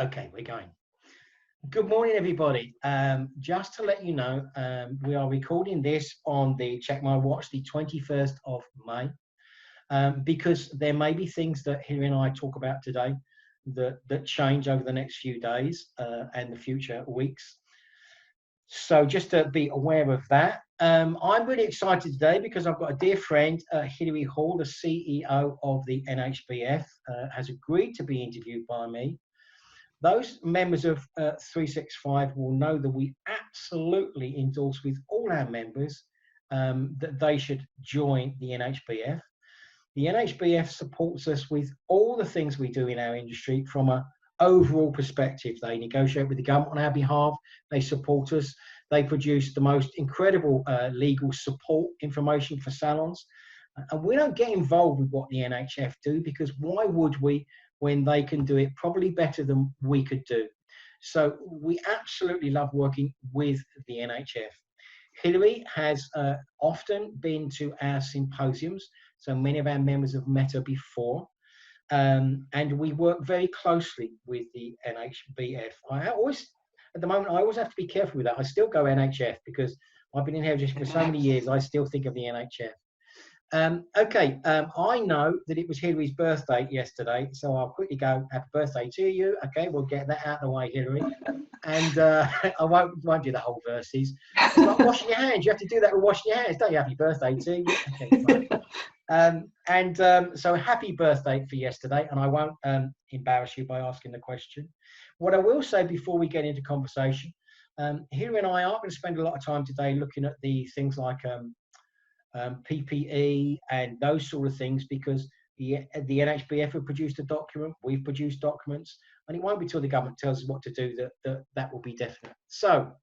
Okay, we're going. Good morning, everybody. Just to let you know, we are recording this on the, check my watch, the 21st of May, because there may be things that Hilary and I talk about today that change over the next few days and the future weeks. So just to be aware of that. I'm really excited today because I've got a dear friend, Hilary Hall, the CEO of the NHBF, has agreed to be interviewed by me. Those members of 365 will know that we absolutely endorse with all our members that they should join the NHBF. The NHBF supports us with all the things we do in our industry from an overall perspective. They negotiate with the government on our behalf. They support us. They produce the most incredible legal support information for salons. And we don't get involved with what the NHF do, because why would we, when they can do it probably better than we could do? So we absolutely love working with the NHF. Hilary has often been to our symposiums, so many of our members have met her before, and we work very closely with the NHBF. At the moment, I always have to be careful with that. I still go NHF because I've been in hairdressing for so many years, I still think of the NHF. I know that it was Hilary's birthday yesterday, so I'll quickly go, happy birthday to you. Okay, we'll get that out of the way, Hilary. And I won't do the whole verses. It's like washing your hands. You have to do that with washing your hands, don't you? Happy birthday to you. Okay, fine. So happy birthday for yesterday, and I won't embarrass you by asking the question. What I will say before we get into conversation, Hilary and I are going to spend a lot of time today looking at the things like PPE and those sort of things, because the NHBF have produced a document, we've produced documents, and it won't be till the government tells us what to do that will be definite. So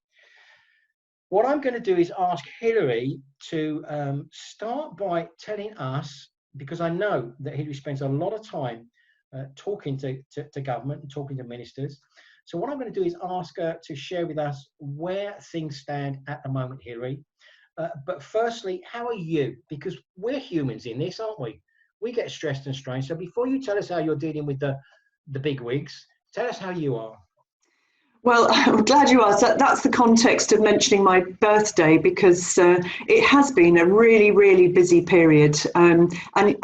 what I'm going to do is ask Hilary to start by telling us, because I know that Hilary spends a lot of time talking to government and talking to ministers. So what I'm going to do is ask her to share with us where things stand at the moment, Hilary. But firstly, how are you? Because we're humans in this, aren't we? We get stressed and strained. So before you tell us how you're dealing with the big wigs, tell us how you are. Well, I'm glad you asked. That's the context of mentioning my birthday, because it has been a really, really busy period. And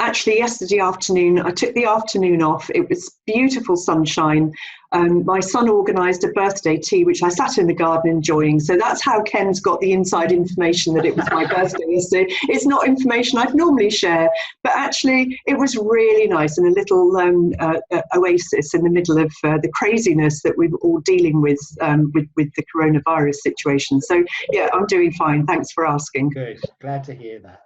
actually, yesterday afternoon, I took the afternoon off. It was beautiful sunshine. My son organised a birthday tea, which I sat in the garden enjoying. So that's how Ken's got the inside information that it was my birthday yesterday. It's not information I'd normally share, but actually it was really nice, and a little oasis in the middle of the craziness that we were all dealing with the coronavirus situation. So yeah, I'm doing fine. Thanks for asking. Good, glad to hear that.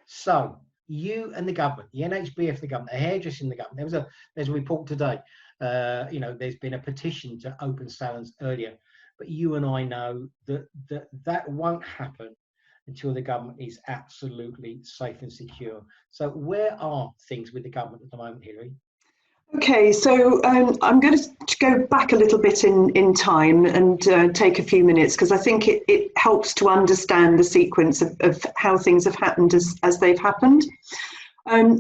So you and the government, the NHBF, the government, the hairdressing, the government. There's a report today. There's been a petition to open salons earlier, but you and I know that won't happen until the government is absolutely safe and secure. So where are things with the government at the moment, Hilary? Okay, so I'm going to go back a little bit in time and take a few minutes, because I think it helps to understand the sequence of how things have happened as they've happened.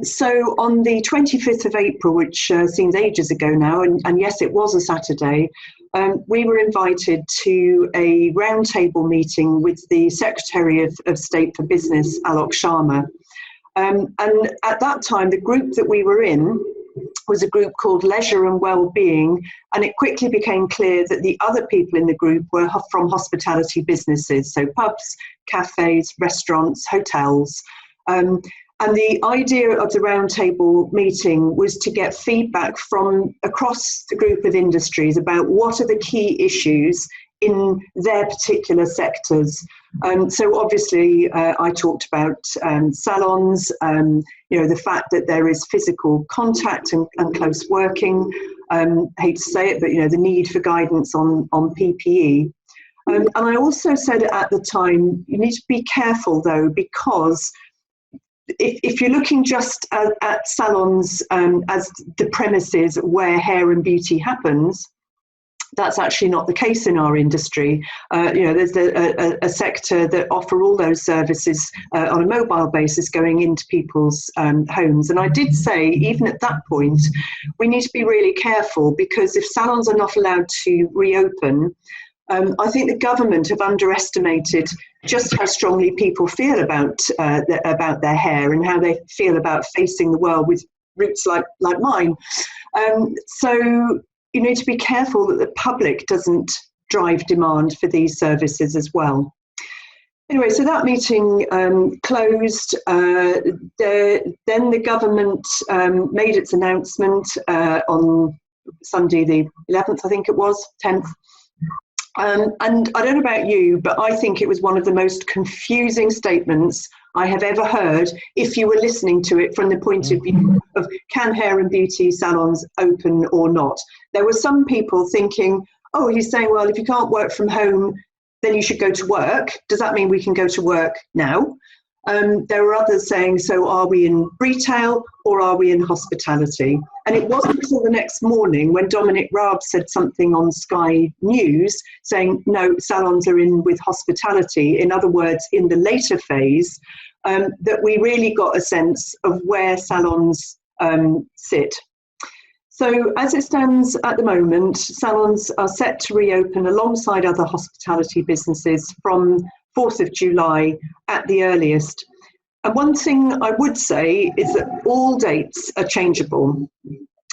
So on the 25th of April, which seems ages ago now, and yes, it was a Saturday, we were invited to a roundtable meeting with the Secretary of State for Business, Alok Sharma. And at that time, the group that we were in was a group called Leisure and Wellbeing, and it quickly became clear that the other people in the group were from hospitality businesses, so pubs, cafes, restaurants, hotels. And the idea of the roundtable meeting was to get feedback from across the group of industries about what are the key issues in their particular sectors. So obviously I talked about salons, the fact that there is physical contact and close working. Hate to say it, but the need for guidance on PPE. And I also said at the time, you need to be careful though, because if you're looking just at salons as the premises where hair and beauty happens, That's actually not the case in our industry. There's a sector that offer all those services on a mobile basis going into people's homes. And I did say, even at that point, we need to be really careful, because if salons are not allowed to reopen, I think the government have underestimated just how strongly people feel about their hair and how they feel about facing the world with roots like mine. So you need to be careful that the public doesn't drive demand for these services as well. Anyway, so that meeting closed. Then the government made its announcement on Sunday the 11th, I think it was, 10th. And I don't know about you, but I think it was one of the most confusing statements I have ever heard, if you were listening to it from the point of view of, can hair and beauty salons open or not? There were some people thinking, oh, he's saying, well, if you can't work from home, then you should go to work. Does that mean we can go to work now? There were others saying, so are we in retail or are we in hospitality? And it wasn't until the next morning when Dominic Raab said something on Sky News saying, no, salons are in with hospitality, in other words, in the later phase, that we really got a sense of where salons sit. So as it stands at the moment, salons are set to reopen alongside other hospitality businesses from 4th of July at the earliest. And one thing I would say is that all dates are changeable.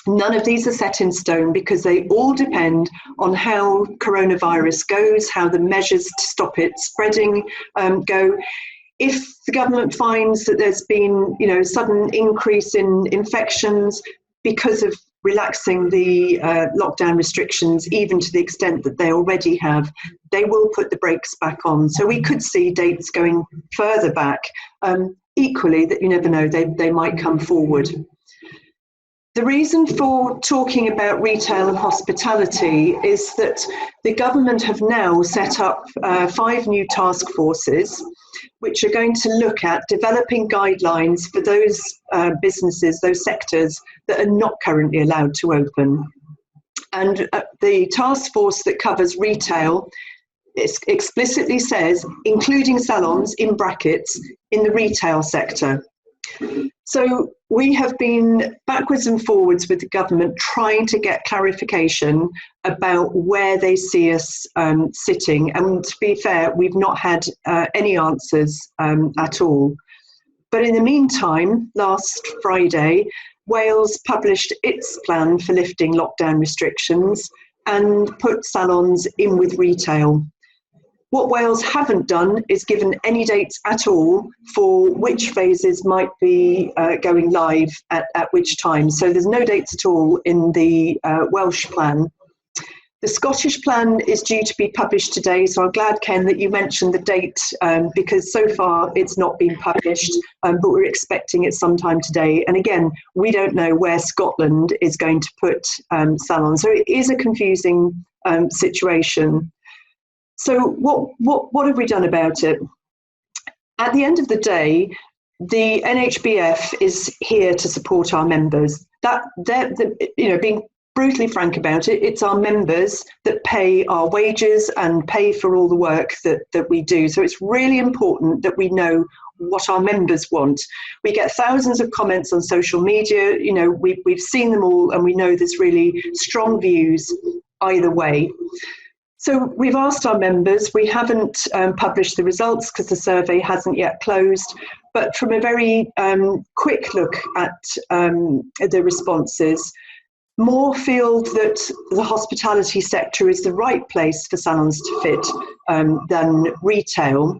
None of these are set in stone, because they all depend on how coronavirus goes, how the measures to stop it spreading go. If the government finds that there's been, sudden increase in infections because of relaxing the lockdown restrictions, even to the extent that they already have, they will put the brakes back on. So we could see dates going further back. Equally, that you never know, they might come forward. The reason for talking about retail and hospitality is that the government have now set up 5 new task forces, which are going to look at developing guidelines for those businesses, those sectors that are not currently allowed to open. And the task force that covers retail explicitly says, including salons, in brackets, in the retail sector. So we have been backwards and forwards with the government trying to get clarification about where they see us sitting. And to be fair, we've not had any answers at all. But in the meantime, last Friday, Wales published its plan for lifting lockdown restrictions and put salons in with retail. What Wales haven't done is given any dates at all for which phases might be going live at which time. So there's no dates at all in the Welsh plan. The Scottish plan is due to be published today, so I'm glad, Ken, that you mentioned the date, because so far it's not been published, but we're expecting it sometime today. And again, we don't know where Scotland is going to put salons, so it is a confusing situation. So what have we done about it? At the end of the day, the NHBF is here to support our members. Being brutally frank about it, it's our members that pay our wages and pay for all the work that we do. So it's really important that we know what our members want. We get thousands of comments on social media. We've seen them all, and we know there's really strong views either way. So we've asked our members, we haven't published the results because the survey hasn't yet closed, but from a very quick look at the responses, more feel that the hospitality sector is the right place for salons to fit than retail.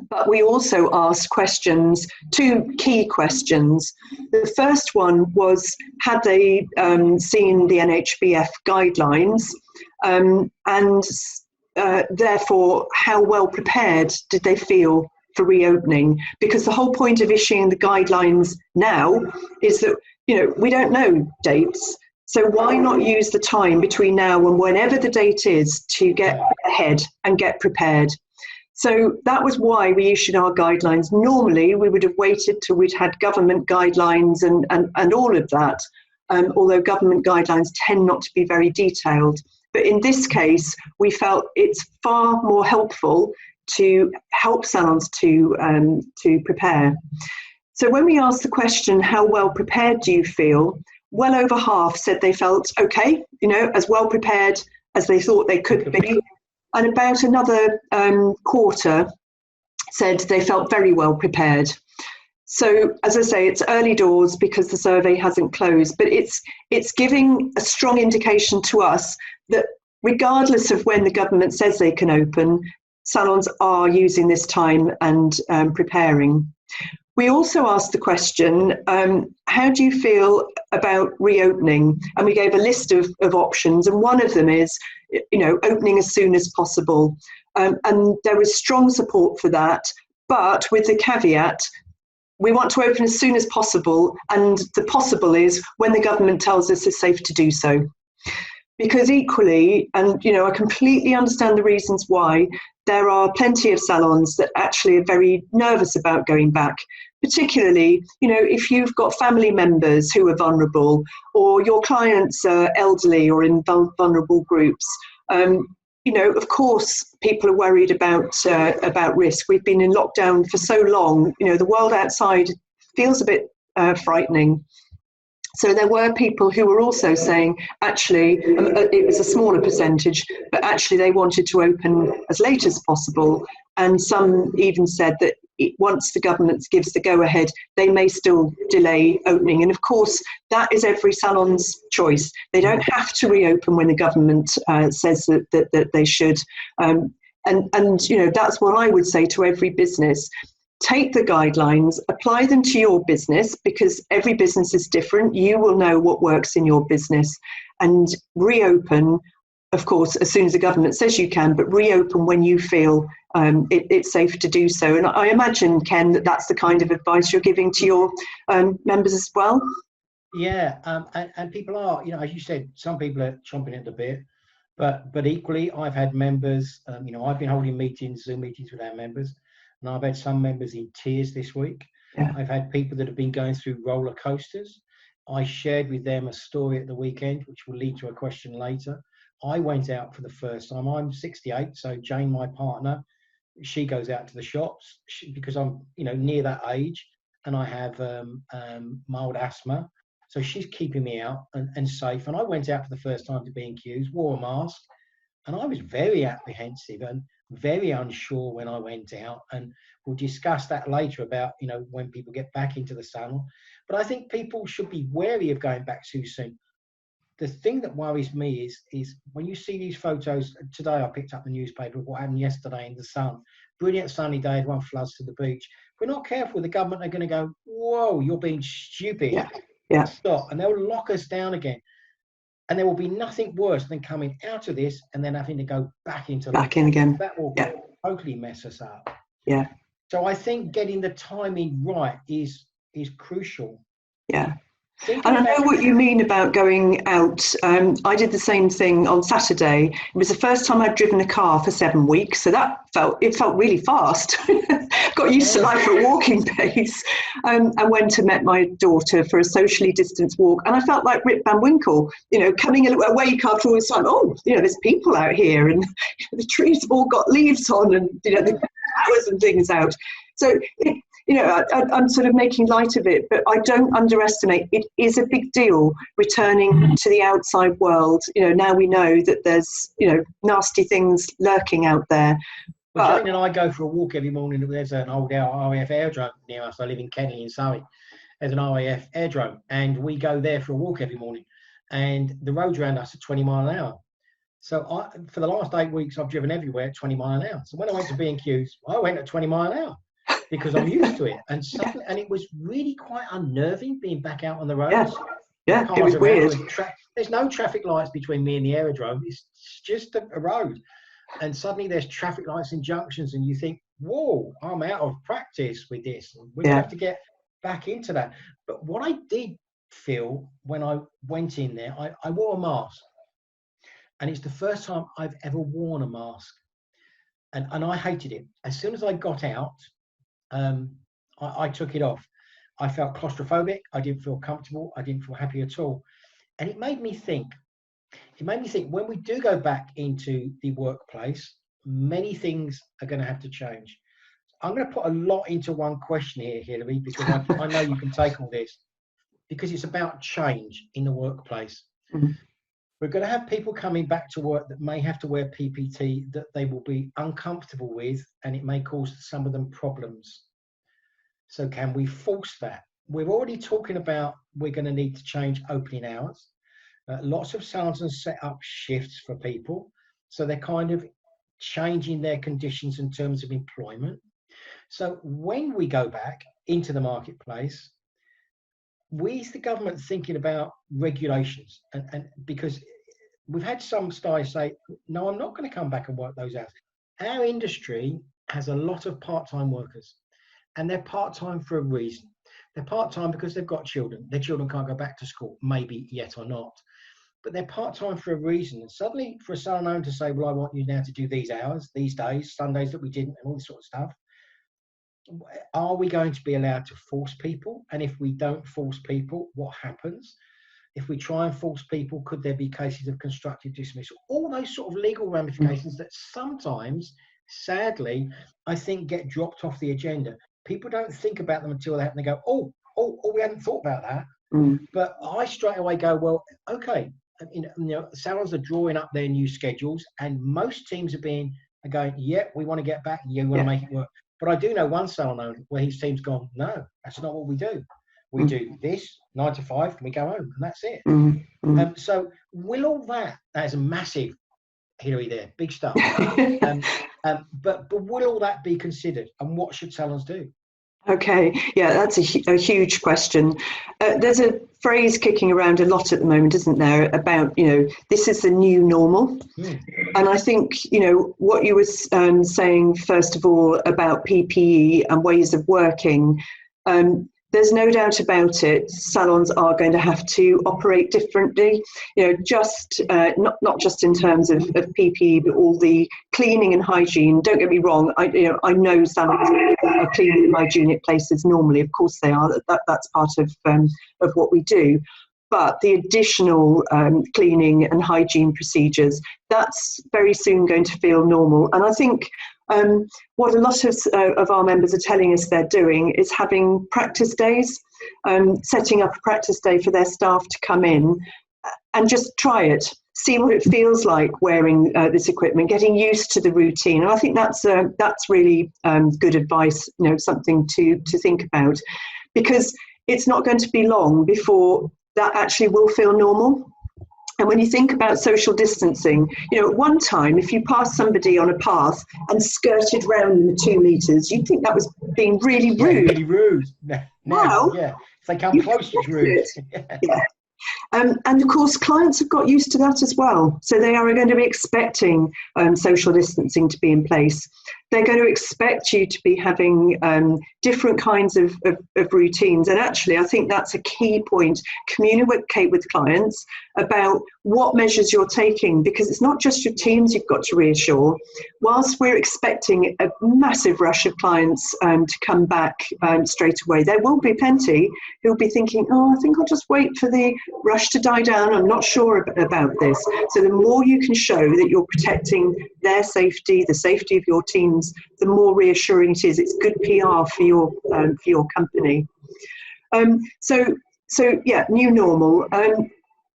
But we also asked questions, 2 key questions. The first one was, had they seen the NHBF guidelines? And therefore, how well prepared did they feel for reopening? Because the whole point of issuing the guidelines now is that, we don't know dates. So why not use the time between now and whenever the date is to get ahead and get prepared? So that was why we issued our guidelines. Normally, we would have waited till we'd had government guidelines and all of that, although government guidelines tend not to be very detailed. But in this case, we felt it's far more helpful to help salons to prepare. So when we asked the question, how well prepared do you feel? Well over half said they felt okay, as well prepared as they thought they could be. And about another quarter said they felt very well prepared. So, as I say, it's early doors because the survey hasn't closed, but it's giving a strong indication to us that regardless of when the government says they can open, salons are using this time and preparing. We also asked the question, how do you feel about reopening? And we gave a list of options, and one of them is, opening as soon as possible. And there was strong support for that, but with the caveat, we want to open as soon as possible, and the possible is when the government tells us it's safe to do so. Because equally, and I completely understand the reasons why, there are plenty of salons that actually are very nervous about going back, particularly, if you've got family members who are vulnerable, or your clients are elderly or in vulnerable groups. Of course, people are worried about risk. We've been in lockdown for so long. The world outside feels a bit frightening. So there were people who were also saying, actually, it was a smaller percentage, but actually they wanted to open as late as possible. And some even said that once the government gives the go-ahead, they may still delay opening. And of course, that is every salon's choice. They don't have to reopen when the government says that they should. And that's what I would say to every business. Take the guidelines, apply them to your business, because every business is different. You will know what works in your business, and reopen, of course, as soon as the government says you can, but reopen when you feel it's safe to do so. And I imagine, Ken, that's the kind of advice you're giving to your members as well. Yeah, and people are, as you said, some people are chomping at the bit, but equally, I've had members, I've been holding meetings, Zoom meetings with our members, and I've had some members in tears this week. Yeah. I've had people that have been going through roller coasters. I shared with them a story at the weekend, which will lead to a question later. I went out for the first time. I'm 68, so Jane, my partner, she goes out to the shops because I'm, near that age, and I have mild asthma. So she's keeping me out and safe. And I went out for the first time to B&Q's, wore a mask, and I was very apprehensive and very unsure when I went out. And we'll discuss that later about, when people get back into the salon. But I think people should be wary of going back too soon. The thing that worries me is when you see these photos. Today I picked up the newspaper of what happened yesterday in the sun. Brilliant sunny day, everyone floods to the beach. If we're not careful, the government are going to go, whoa, you're being stupid. Yeah. Stop. And they'll lock us down again. And there will be nothing worse than coming out of this and then having to go back into in again. That will totally mess us up. Yeah. So I think getting the timing right is crucial. Yeah. And I know what you mean about going out. I did the same thing on Saturday. It was the first time I'd driven a car for 7 weeks, so it felt really fast. Got used to life at walking pace. I went and met my daughter for a socially distanced walk, and I felt like Rip Van Winkle, coming awake after all this time. Oh, there's people out here, and the trees have all got leaves on, and the flowers and things out. So I'm sort of making light of it, but I don't underestimate. It is a big deal returning to the outside world. Now we know that there's, nasty things lurking out there. Well, Jane and I go for a walk every morning. There's an old RAF aerodrome near us. I live in Kenny in Surrey. There's an RAF aerodrome, and we go there for a walk every morning. And the roads around us are 20 miles an hour. So for the last 8 weeks, I've driven everywhere at 20 miles an hour. So when I went to B&Q's, I went at 20 miles an hour. Because I'm used to it, and it was really quite unnerving being back out on the roads. Yeah, it was weird. There's no traffic lights between me and the aerodrome. It's just a road, and suddenly there's traffic lights and junctions, and you think, "Whoa, I'm out of practice with this. We have to get back into that." But what I did feel when I went in there, I wore a mask, and it's the first time I've ever worn a mask, and I hated it. As soon as I got out, I took it off. I felt claustrophobic. I didn't feel comfortable. I didn't feel happy at all. And it made me think, it made me think, when we do go back into the workplace, many things are going to have to change. I'm going to put a lot into one question here, Hilary, because I know you can take all this, because it's about change in the workplace. Mm. We're going to have people coming back to work that may have to wear PPT that they will be uncomfortable with, and it may cause some of them problems. So can we force that? We're already talking about we're going to need to change opening hours. Lots of salons have set up shifts for people, so they're kind of changing their conditions in terms of employment. So when we go back into the marketplace, we as the government thinking about regulations, and because we've had some stylists say, no, I'm not going to come back and work those hours. Our industry has a lot of part-time workers, and they're part-time for a reason. They're part-time because they've got children. Their children can't go back to school, maybe yet or not, but they're part-time for a reason. And suddenly for a salon owner to say, well, I want you now to do these hours, these days, Sundays that we didn't, and all this sort of stuff, are we going to be allowed to force people? And if we don't force people, what happens? If we try and force people, could there be cases of constructive dismissal? All those sort of legal ramifications that sometimes, sadly, I think get dropped off the agenda. People don't think about them until they happen. They go, oh, we hadn't thought about that. But I straight away go, well, okay, salons are drawing up their new schedules, and most teams are going, yeah, we want to get back, yeah, we want to make it work. But I do know one salon owner where his team's gone, no, that's not what we do. We do this 9 to 5, and we go home, and that's it. So will all that's a massive, Hilary, there, big stuff. But will all that be considered, and what should salons do? Okay, yeah, that's a huge question. There's a phrase kicking around a lot at the moment, isn't there, about, this is the new normal. And I think, what you were saying, first of all, about PPE and ways of working, there's no doubt about it, salons are going to have to operate differently, just not just in terms of PPE, but all the cleaning and hygiene. Don't get me wrong, I know salons are cleaning and hygienic places normally, of course they are, that's part of what we do. But the additional cleaning and hygiene procedures, that's very soon going to feel normal. And I think what a lot of our members are telling us they're doing is having practice days, setting up a practice day for their staff to come in and just try it, see what it feels like wearing this equipment, getting used to the routine. And I think that's really good advice, something to think about, because it's not going to be long before that actually will feel normal. And when you think about social distancing, at one time, if you passed somebody on a path and skirted round them 2 meters, you'd think that was being really rude. Yeah, really rude. Now, yeah, if they come close, it's rude. Yeah. And of course, clients have got used to that as well. So they are going to be expecting social distancing to be in place. They're going to expect you to be having different kinds of routines. And actually, I think that's a key point. Communicate with clients about what measures you're taking, because it's not just your teams you've got to reassure. Whilst we're expecting a massive rush of clients to come back straight away, there will be plenty who'll be thinking, I think I'll just wait for the rush to die down. I'm not sure about this. So the more you can show that you're protecting their safety, the safety of your teams, the more reassuring it is. It's good PR for your company. So yeah, new normal.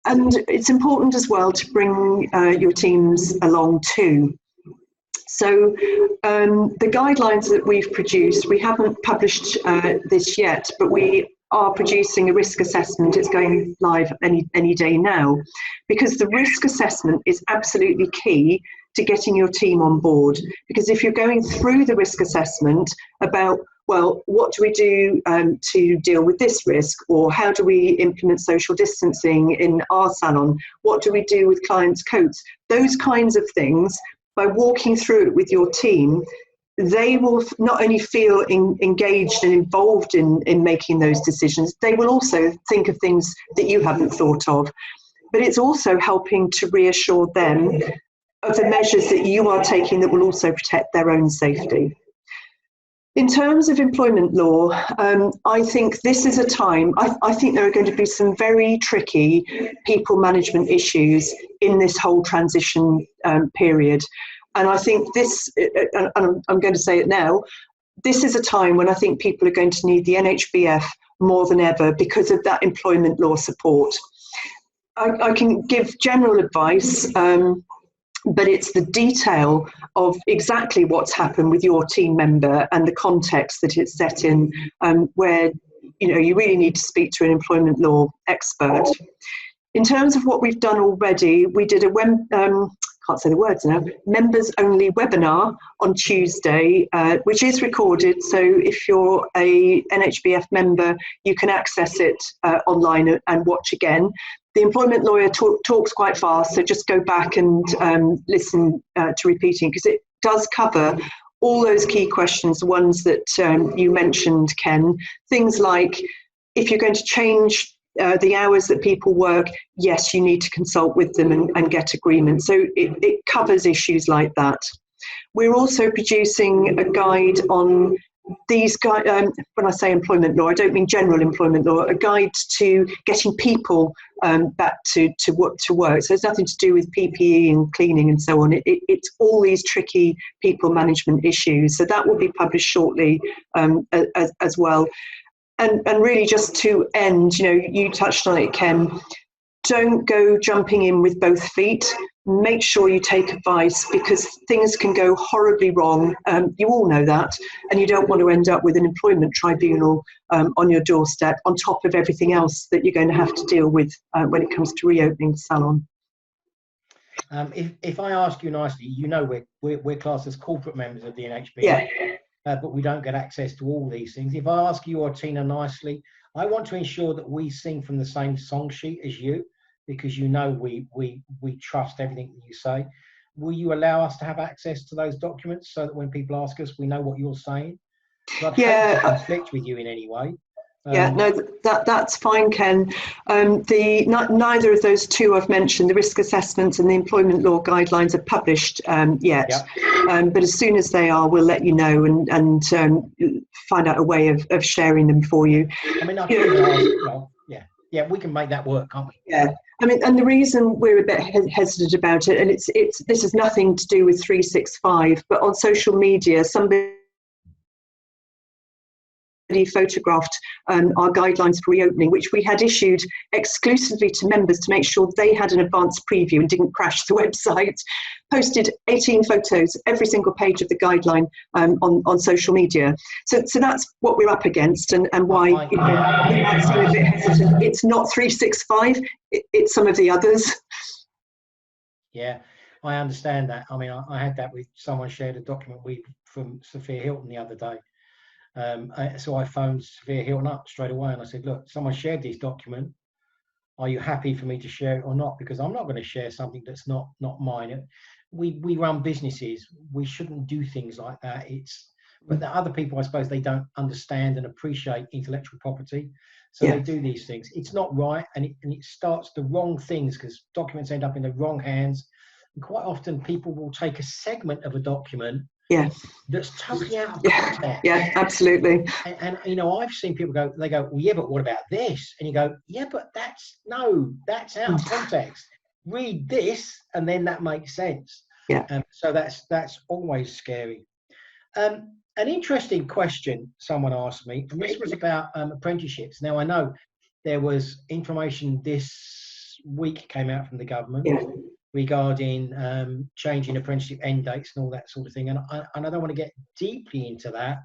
And it's important as well to bring your teams along too. So the guidelines that we've produced, we haven't published this yet, but we are producing a risk assessment. It's going live any day now, because the risk assessment is absolutely key to getting your team on board. Because if you're going through the risk assessment about, well, what do we do to deal with this risk? Or how do we implement social distancing in our salon? What do we do with clients' coats? Those kinds of things, by walking through it with your team, they will not only feel engaged and involved in making those decisions, they will also think of things that you haven't thought of. But it's also helping to reassure them of the measures that you are taking that will also protect their own safety. In terms of employment law, I think this is a time, I think there are going to be some very tricky people management issues in this whole transition period. And I think this, and I'm going to say it now, this is a time when I think people are going to need the NHBF more than ever because of that employment law support. I can give general advice, but it's the detail of exactly what's happened with your team member and the context that it's set in, where you really need to speak to an employment law expert. In terms of what we've done already, we did a can't say the words now, members only webinar on Tuesday, which is recorded. So if you're a NHBF member, you can access it online and watch again. The employment lawyer talks quite fast, so just go back and listen to repeating, because it does cover all those key questions, the ones that you mentioned, Ken. Things like, if you're going to change the hours that people work, yes, you need to consult with them and get agreement. So it covers issues like that. We're also producing a guide on these when I say employment law, I don't mean general employment law, a guide to getting people back to work. So it's nothing to do with PPE and cleaning and so on. It's all these tricky people management issues. So that will be published shortly as well. And really, just to end, you touched on it, Ken, don't go jumping in with both feet. Make sure you take advice, because things can go horribly wrong. You all know that, and you don't want to end up with an employment tribunal on your doorstep, on top of everything else that you're going to have to deal with when it comes to reopening the salon. If I ask you nicely, we're classed as corporate members of the NHBF. Yeah. But we don't get access to all these things. If I ask you or Tina nicely, I want to ensure that we sing from the same song sheet as you, because we trust everything that you say. Will you allow us to have access to those documents so that when people ask us, we know what you're saying? I'd hate to conflict with you in any way. No, that's fine, Ken. Neither of those two I've mentioned, the risk assessments and the employment law guidelines, are published yet. Yep. But as soon as they are, we'll let you know and find out a way of sharing them for you. I mean, I can ask, we can make that work, can't we? Yeah. I mean, and the reason we're a bit hesitant about it, and this has nothing to do with 365, but on social media, somebody photographed our guidelines for reopening, which we had issued exclusively to members to make sure they had an advanced preview and didn't crash the website. Posted 18 photos, every single page of the guideline on social media. So that's what we're up against, and why you might seem a bit hesitant. It's not 365, it's some of the others. Yeah, I understand that. I mean, I had that with someone shared a document from Sophia Hilton the other day. So I phoned Sophia Hilton up straight away and I said, look, someone shared this document. Are you happy for me to share it or not? Because I'm not going to share something that's not mine. We run businesses. We shouldn't do things like that. But the other people, I suppose, they don't understand and appreciate intellectual property. So they do these things. It's not right, and it starts the wrong things, because documents end up in the wrong hands. And quite often people will take a segment of a document that's totally out of context. Yeah, absolutely. And I've seen people go, well, yeah, but what about this? And you go, yeah, but that's out of context. Read this, and then that makes sense. Yeah. So that's always scary. An interesting question someone asked me, and this was about apprenticeships. Now, I know there was information this week came out from the government regarding changing apprenticeship end dates and all that sort of thing. And I don't want to get deeply into that,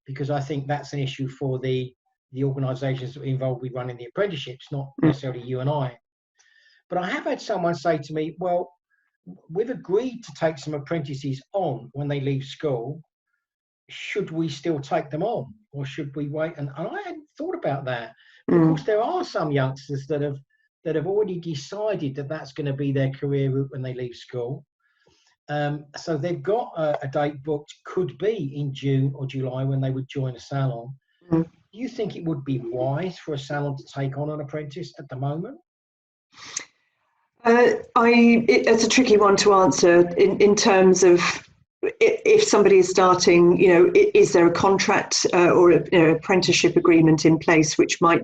because I think that's an issue for the organisations that are involved with running the apprenticeships, not necessarily you and I. But I have had someone say to me, well, we've agreed to take some apprentices on when they leave school. Should we still take them on, or should we wait? And I hadn't thought about that. Of course, there are some youngsters that have already decided that that's going to be their career route when they leave school. So they've got a date booked, could be in June or July, when they would join a salon. Do you think it would be wise for a salon to take on an apprentice at the moment? It's a tricky one to answer in terms of if somebody is starting, is there a contract or an apprenticeship agreement in place which might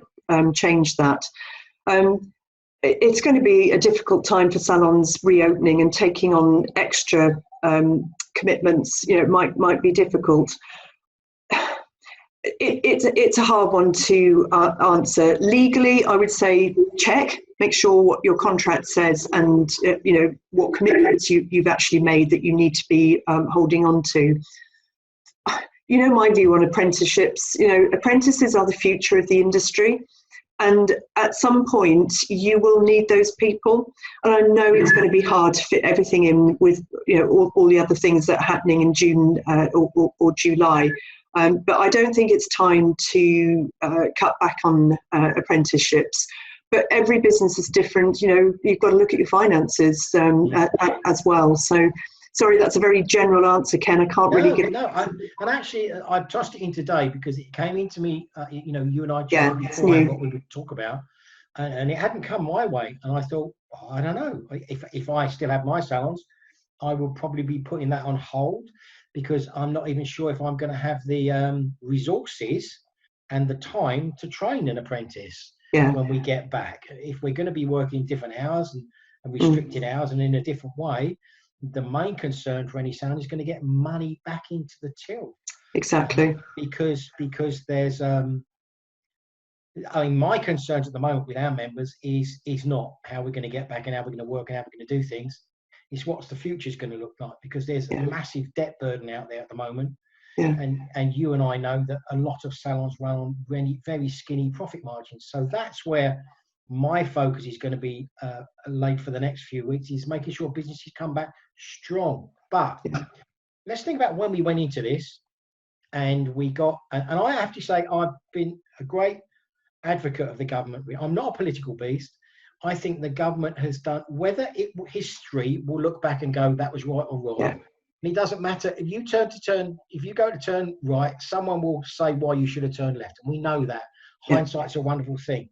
change that? It's going to be a difficult time for salons reopening, and taking on extra commitments, might be difficult. It's a hard one to answer. Legally, I would say check, make sure what your contract says, and what commitments you've actually made that you need to be holding on to. My view on apprenticeships, apprentices are the future of the industry, and at some point you will need those people. And I know it's going to be hard to fit everything in with all the other things that are happening in June or July. But I don't think it's time to cut back on apprenticeships. But every business is different. You've got to look at your finances as well. So, sorry, that's a very general answer, Ken. I can't really give. No, and actually, I tossed it in today because it came into me. You and I chatted before what we would talk about, and it hadn't come my way. And I thought, I don't know, if I still have my salons, I will probably be putting that on hold, because I'm not even sure if I'm going to have the resources and the time to train an apprentice when we get back. If we're going to be working different hours and restricted hours and in a different way, the main concern for any salon is going to get money back into the till. Exactly. Because there's, my concerns at the moment with our members is not how we're going to get back and how we're going to work and how we're going to do things. It's what's the future's going to look like, because there's a massive debt burden out there at the moment. And you and I know that a lot of salons run on really very skinny profit margins. So that's where my focus is going to be laid for the next few weeks, is making sure businesses come back strong. But let's think about when we went into this, and we got, and I have to say, I've been a great advocate of the government. I'm not a political beast. I think the government has done, whether history will look back and go, that was right or wrong. And it doesn't matter. If you go to turn right, someone will say why you should have turned left. And we know that. Hindsight's a wonderful thing.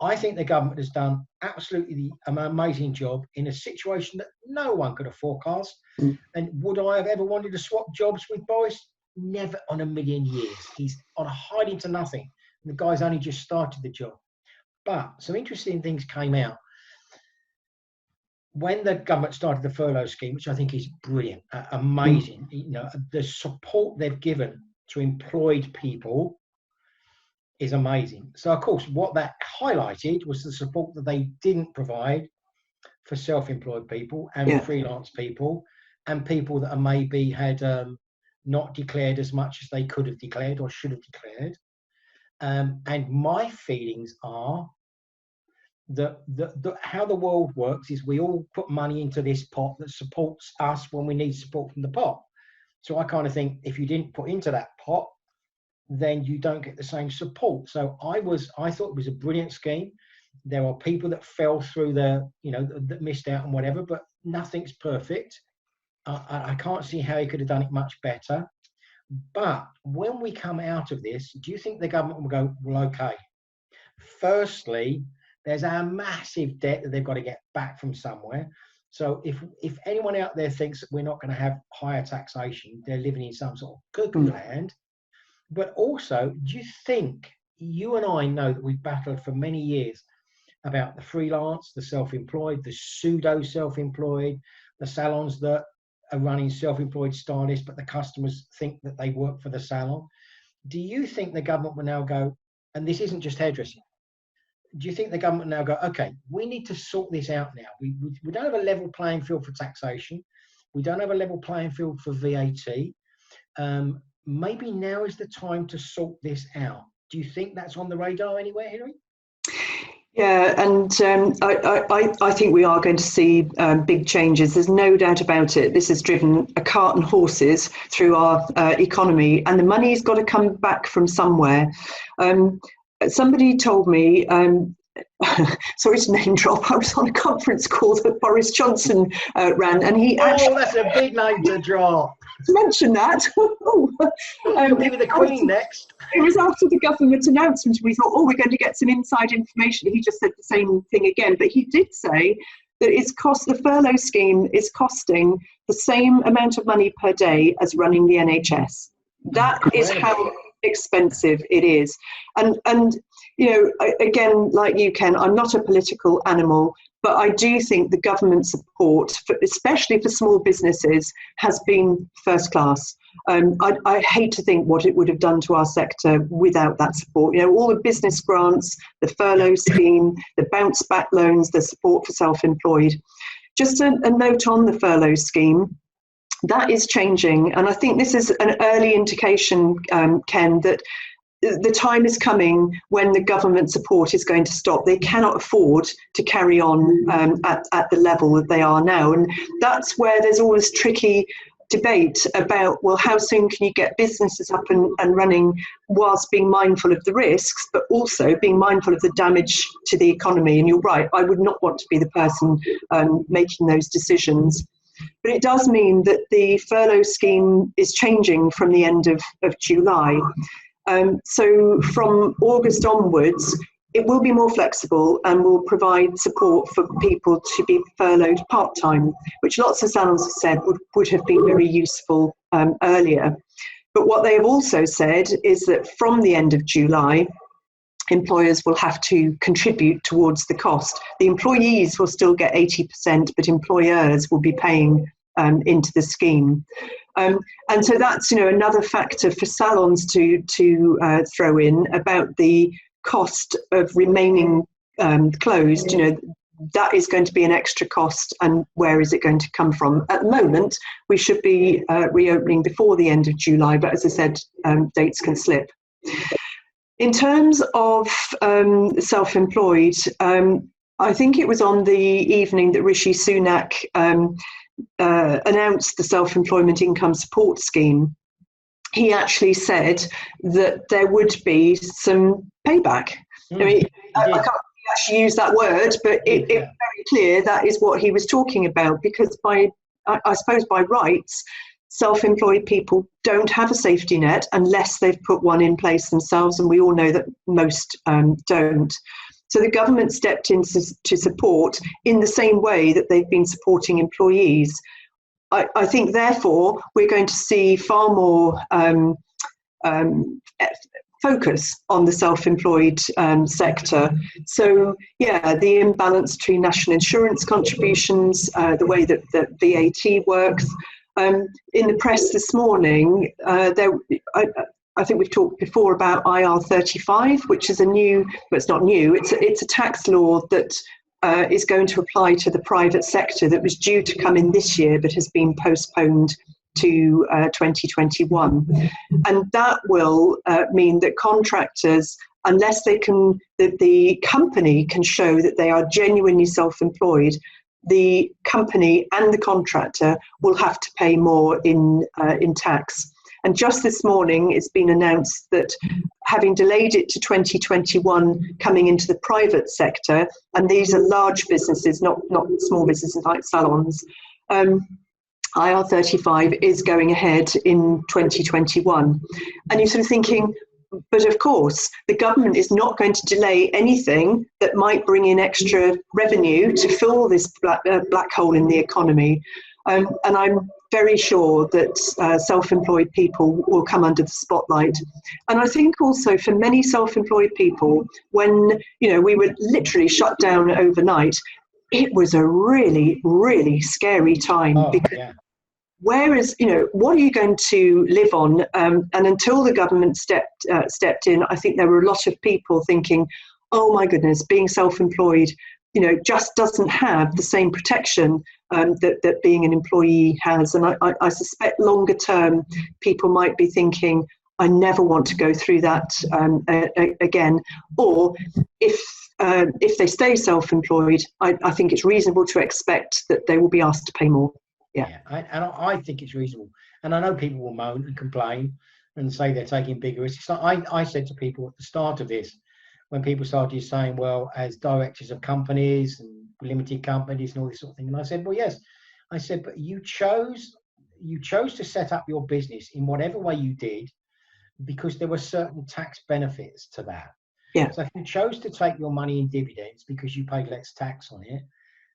I think the government has done absolutely an amazing job in a situation that no one could have forecast. And would I have ever wanted to swap jobs with Boris? Never on a million years. He's on a hiding to nothing. And the guy's only just started the job. But some interesting things came out when the government started the furlough scheme, which I think is brilliant, amazing. The support they've given to employed people is amazing. So, of course, what that highlighted was the support that they didn't provide for self-employed people and freelance people, and people that maybe had not declared as much as they could have declared or should have declared. And my feelings are that how the world works is we all put money into this pot that supports us when we need support from the pot. So I kind of think if you didn't put into that pot, then you don't get the same support. So I thought it was a brilliant scheme. There are people that fell through that missed out and whatever, but nothing's perfect. I can't see how he could have done it much better. But when we come out of this, do you think the government will go, well, okay, firstly, there's a massive debt that they've got to get back from somewhere. So if anyone out there thinks that we're not going to have higher taxation, they're living in some sort of cuckoo land. But also, do you think, you and I know that we've battled for many years about the freelance, the self-employed, the pseudo-self-employed, the salons that are running self-employed stylists, but the customers think that they work for the salon. Do you think the government will now go, and this isn't just hairdressing, do you think the government now go, okay, we need to sort this out now. We don't have a level playing field for taxation. We don't have a level playing field for VAT. Maybe now is the time to sort this out. Do you think that's on the radar anywhere, Hilary? Yeah, and I think we are going to see big changes. There's no doubt about it. This has driven a cart and horses through our economy, and the money's got to come back from somewhere. Somebody told me, sorry to name drop, I was on a conference call that Boris Johnson ran, and he actually... Oh, that's a big name to drop. Mention that. Maybe the Queen next. It was after the government announcement. We thought, we're going to get some inside information. He just said the same thing again. But he did say that the furlough scheme is costing the same amount of money per day as running the NHS. That is how expensive it is. And you know, again, like you, Ken, I'm not a political animal, but I do think the government support, especially for small businesses, has been first class. I hate to think what it would have done to our sector without that support. You know, all the business grants, the furlough scheme, the bounce back loans, the support for self-employed. Just a note on the furlough scheme. That is changing, and I think this is an early indication, Ken, that the time is coming when the government support is going to stop. They cannot afford to carry on at the level that they are now, and that's where there's always tricky debate about, well, how soon can you get businesses up and running whilst being mindful of the risks, but also being mindful of the damage to the economy. And you're right, I would not want to be the person making those decisions. But it does mean that the furlough scheme is changing from the end of July. So from August onwards, it will be more flexible and will provide support for people to be furloughed part-time, which lots of salons have said would have been very useful earlier. But what they have also said is that from the end of July, employers will have to contribute towards the cost. The employees will still get 80%, but employers will be paying into the scheme. And so that's, you know, another factor for salons to throw in about the cost of remaining closed. You know, that is going to be an extra cost, and where is it going to come from? At the moment, we should be reopening before the end of July, but as I said, dates can slip. In terms of self-employed, I think it was on the evening that Rishi Sunak announced the self-employment income support scheme. He actually said that there would be some payback. I mean, I can't actually use that word, but it's very clear that is what he was talking about, because I suppose by rights, self-employed people don't have a safety net unless they've put one in place themselves, and we all know that most don't. So the government stepped in to support in the same way that they've been supporting employees. I think, therefore, we're going to see far more focus on the self-employed sector. So, yeah, the imbalance between national insurance contributions, the way that VAT works. In the press this morning, I think we've talked before about IR35, which is a new, but it's not new, it's a tax law that is going to apply to the private sector that was due to come in this year but has been postponed to 2021. And that will mean that contractors, unless they can, the company can show that they are genuinely self-employed, the company and the contractor will have to pay more in tax. And just this morning, it's been announced that having delayed it to 2021, coming into the private sector, and these are large businesses, not small businesses like salons, IR35 is going ahead in 2021. And you're sort of thinking, but of course, the government is not going to delay anything that might bring in extra revenue to fill this black hole in the economy. And I'm very sure that self-employed people will come under the spotlight. And I think also for many self-employed people, when we were literally shut down overnight, it was a really, really scary time. Where is, what are you going to live on? And until the government stepped in, I think there were a lot of people thinking, oh my goodness, being self-employed, just doesn't have the same protection that being an employee has. And I suspect longer term, people might be thinking, I never want to go through that again. Or if they stay self-employed, I think it's reasonable to expect that they will be asked to pay more. I think it's reasonable. And I know people will moan and complain and say they're taking bigger risks. I said to people at the start of this, when people started saying, well, as directors of companies and limited companies and all this sort of thing, and I said, well, yes. I said, but you chose to set up your business in whatever way you did because there were certain tax benefits to that. Yeah. So if you chose to take your money in dividends because you paid less tax on it,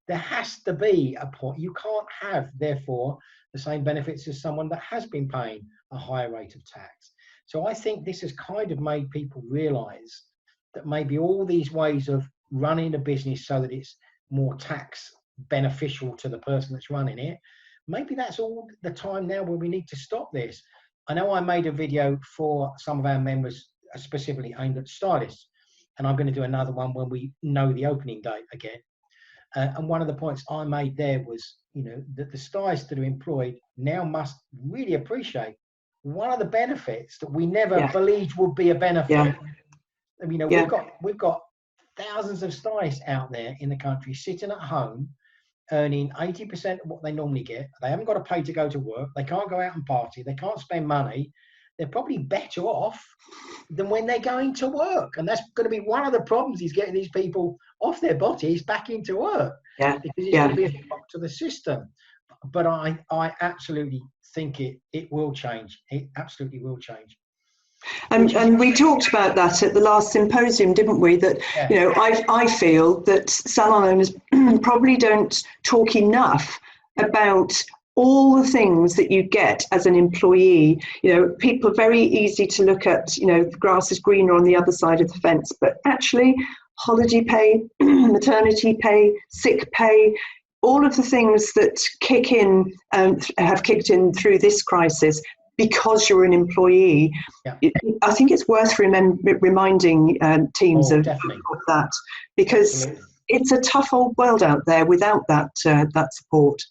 There has to be a point. You can't have, therefore, the same benefits as someone that has been paying a higher rate of tax. So I think this has kind of made people realise that maybe all these ways of running a business so that it's more tax beneficial to the person that's running it, maybe that's all the time now where we need to stop this. I know I made a video for some of our members specifically aimed at stylists, and I'm going to do another one when we know the opening date again. And one of the points I made there was, that the stylists that are employed now must really appreciate one of the benefits that we never believed would be a benefit. We've got thousands of stylists out there in the country sitting at home, earning 80% of what they normally get. They haven't got to pay to go to work. They can't go out and party. They can't spend money. They're probably better off than when they're going to work. And that's going to be one of the problems, is getting these people off their bodies back into work. Because it's going to be a shock to the system. But I absolutely think it will change. It absolutely will change. And we talked about that at the last symposium, didn't we? That, I feel that salon owners probably don't talk enough about all the things that you get as an employee. People are very easy to look at, the grass is greener on the other side of the fence, but actually holiday pay, maternity pay, sick pay, all of the things that kick in and have kicked in through this crisis because you're an employee. I think it's worth reminding teams of that, because it's a tough old world out there without that support.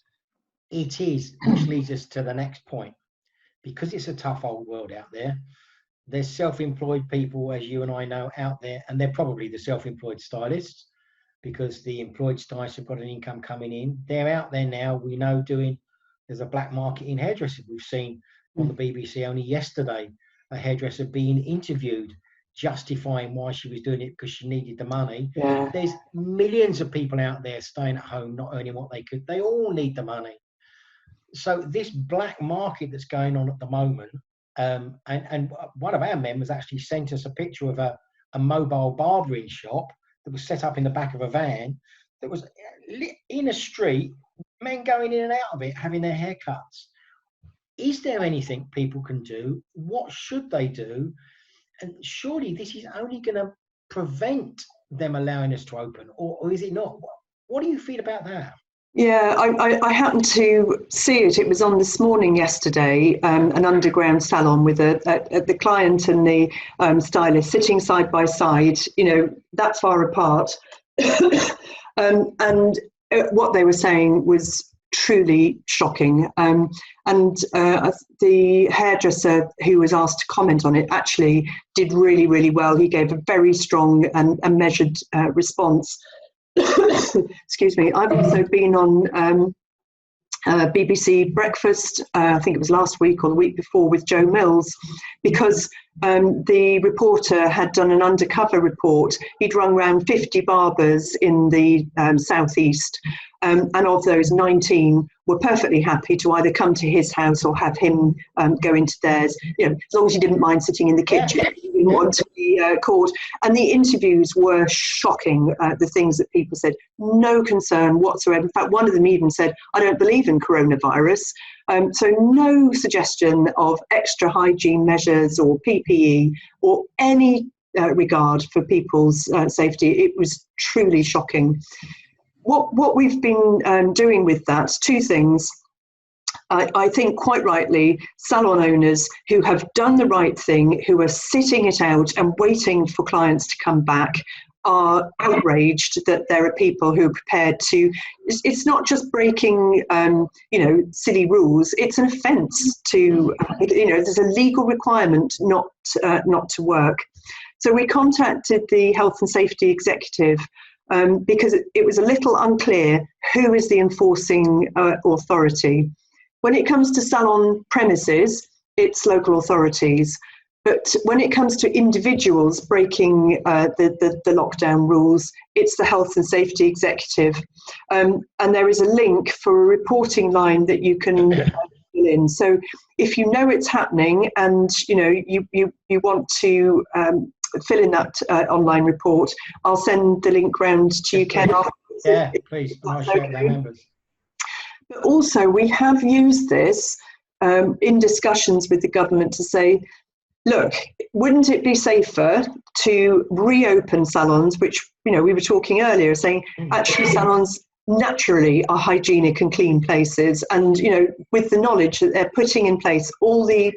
It is, which leads us to the next point. Because it's a tough old world out there, there's self-employed people, as you and I know, out there, and they're probably the self-employed stylists, because the employed stylists have got an income coming in. They're out there now, we know, there's a black market in hairdressing. We've seen on the BBC only yesterday a hairdresser being interviewed, justifying why she was doing it, because she needed the money. There's millions of people out there staying at home, not earning what they could. They all need the money. So this black market that's going on at the moment, and one of our members actually sent us a picture of a mobile barbering shop that was set up in the back of a van that was in a street, men going in and out of it, having their haircuts. Is there anything people can do? What should they do? And surely this is only going to prevent them allowing us to open, or is it not? What do you feel about that? Yeah, I happened to see it. It was on This Morning yesterday, an underground salon with the client and the stylist sitting side by side, that far apart. And what they were saying was truly shocking. And the hairdresser who was asked to comment on it actually did really, really well. He gave a very strong and measured response. Excuse me. I've also been on BBC Breakfast, I think it was last week or the week before, with Joe Mills, because the reporter had done an undercover report. He'd run around 50 barbers in the southeast, and of those, 19 were perfectly happy to either come to his house or have him go into theirs, as long as he didn't mind sitting in the kitchen. He didn't want to be called. And the interviews were shocking, the things that people said. No concern whatsoever. In fact, one of them even said, I don't believe in coronavirus. So no suggestion of extra hygiene measures or PPE or any regard for people's safety. It was truly shocking. What we've been doing with that, two things. I think quite rightly, salon owners who have done the right thing, who are sitting it out and waiting for clients to come back, are outraged that there are people who are prepared to. It's not just breaking, silly rules. It's an offence to, there's a legal requirement not to work. So we contacted the Health and Safety Executive because it was a little unclear who is the enforcing authority. When it comes to salon premises, it's local authorities. But when it comes to individuals breaking the lockdown rules, it's the Health and Safety Executive. And there is a link for a reporting line that you can fill in. So if you know it's happening and you want to fill in that online report, I'll send the link round to you, Ken, after Yeah, please. I might share it with our members. But also, we have used this in discussions with the government to say, look, wouldn't it be safer to reopen salons, which, you know, we were talking earlier, saying actually salons naturally are hygienic and clean places. And, you know, with the knowledge that they're putting in place all the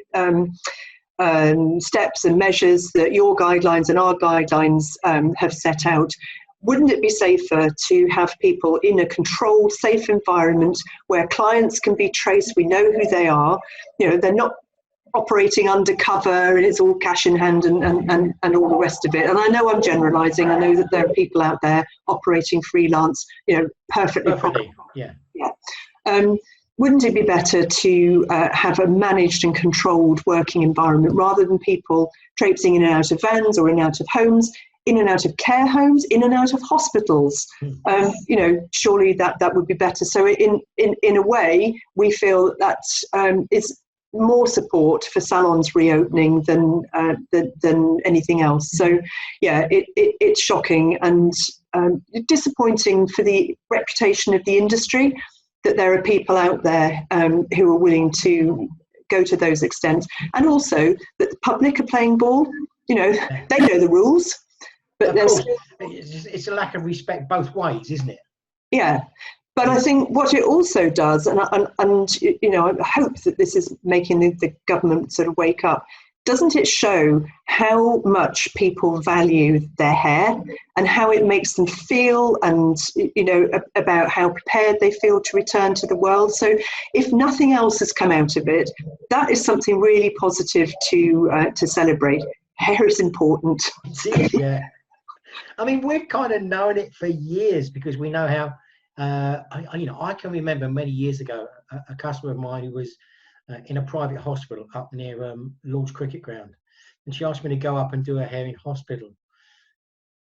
steps and measures that your guidelines and our guidelines have set out, wouldn't it be safer to have people in a controlled, safe environment where clients can be traced, we know who they are, you know, they're not operating undercover and it's all cash in hand and all the rest of it. And I know I'm generalizing, I know that there are people out there operating freelance, you know, perfectly. Yeah. Wouldn't it be better to have a managed and controlled working environment rather than people traipsing in and out of vans or in and out of homes, in and out of care homes, in and out of hospitals? You know, surely that would be better. So in a way, we we that is more support for salons reopening than anything else. So yeah, it's shocking and disappointing for the reputation of the industry that there are people out there who are willing to go to those extents, and also that the public are playing ball. You know, they know the rules, but it's a lack of respect both ways, isn't it? Yeah. But I think what it also does, and you know, I hope that this is making the government sort of wake up, doesn't it show how much people value their hair and how it makes them feel, and, you know, about how prepared they feel to return to the world? So if nothing else has come out of it, that is something really positive to celebrate. Hair is important. Yeah. I mean, we've kind of known it for years because we know how, you know, I can remember many years ago, a customer of mine who was in a private hospital up near Lord's Cricket Ground. And she asked me to go up and do her hair in hospital.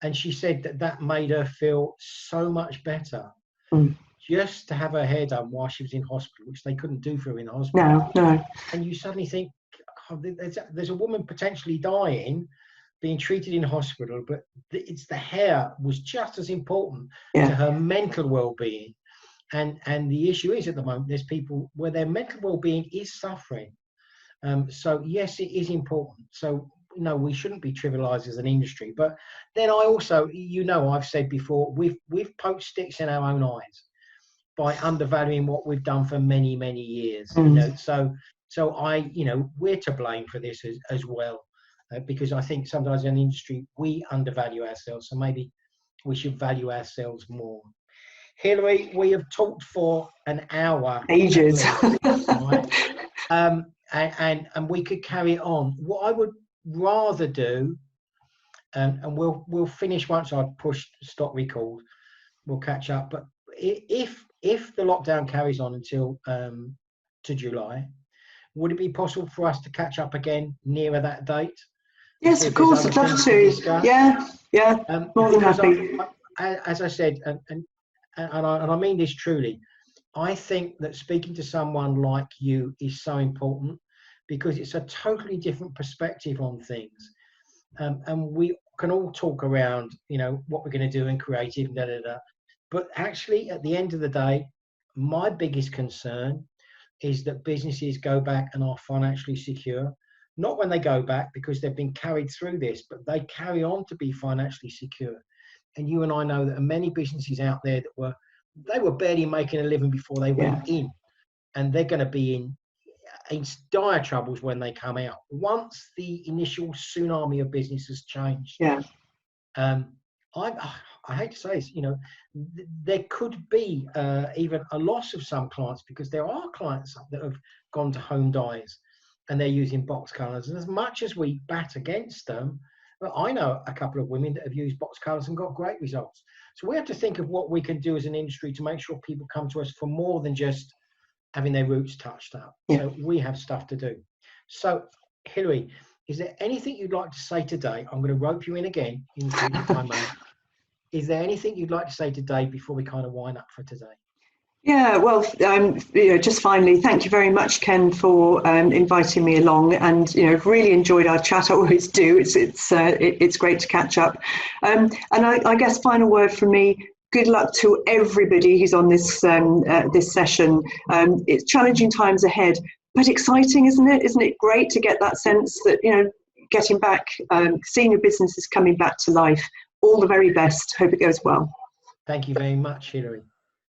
And she said that made her feel so much better just to have her hair done while she was in hospital, which they couldn't do for her in hospital. No. And you suddenly think, oh, there's a woman potentially dying, being treated in hospital, but it's the hair was just as important to her mental well-being. And the issue is, at the moment, there's people where their mental well-being is suffering. So yes, it is important. So no, we shouldn't be trivialized as an industry. But then I also, you know, I've said before, we've poked sticks in our own eyes by undervaluing what we've done for many, many years. You know, so I, you know, we're to blame for this as well. Because I think sometimes in the industry we undervalue ourselves, so maybe we should value ourselves more. Hilary, we have talked for an hour, ages, right? And we could carry on. What I would rather do, and we'll finish once I've pushed stop record. We'll catch up. But if the lockdown carries on until to July, would it be possible for us to catch up again nearer that date? Yes, of course, I'd love to. Yeah, more than happy. As I said, and I mean this truly, I think that speaking to someone like you is so important because it's a totally different perspective on things. And we can all talk around, you know, what we're going to do in creative, but actually, at the end of the day, my biggest concern is that businesses go back and are financially secure. Not when they go back because they've been carried through this, but they carry on to be financially secure. And you and I know that there are many businesses out there that were barely making a living before they went in, and they're going to be in dire troubles when they come out. Once the initial tsunami of business has changed, I hate to say this, you know, there could be even a loss of some clients because there are clients that have gone to home dyes and they're using box colours. And as much as we bat against them, well, I know a couple of women that have used box colours and got great results. So we have to think of what we can do as an industry to make sure people come to us for more than just having their roots touched up. So we have stuff to do. So Hilary, is there anything you'd like to say today? I'm going to rope you in again in the future, if I may. Is there anything you'd like to say today before we kind of wind up for today? Yeah, well, you know, just finally, thank you very much, Ken, for inviting me along, and you know, really enjoyed our chat. I always do. It's great to catch up. And I guess final word from me: good luck to everybody who's on this this session. It's challenging times ahead, but exciting, isn't it? Isn't it great to get that sense that, you know, getting back, seeing your businesses coming back to life? All the very best. Hope it goes well. Thank you very much, Hilary.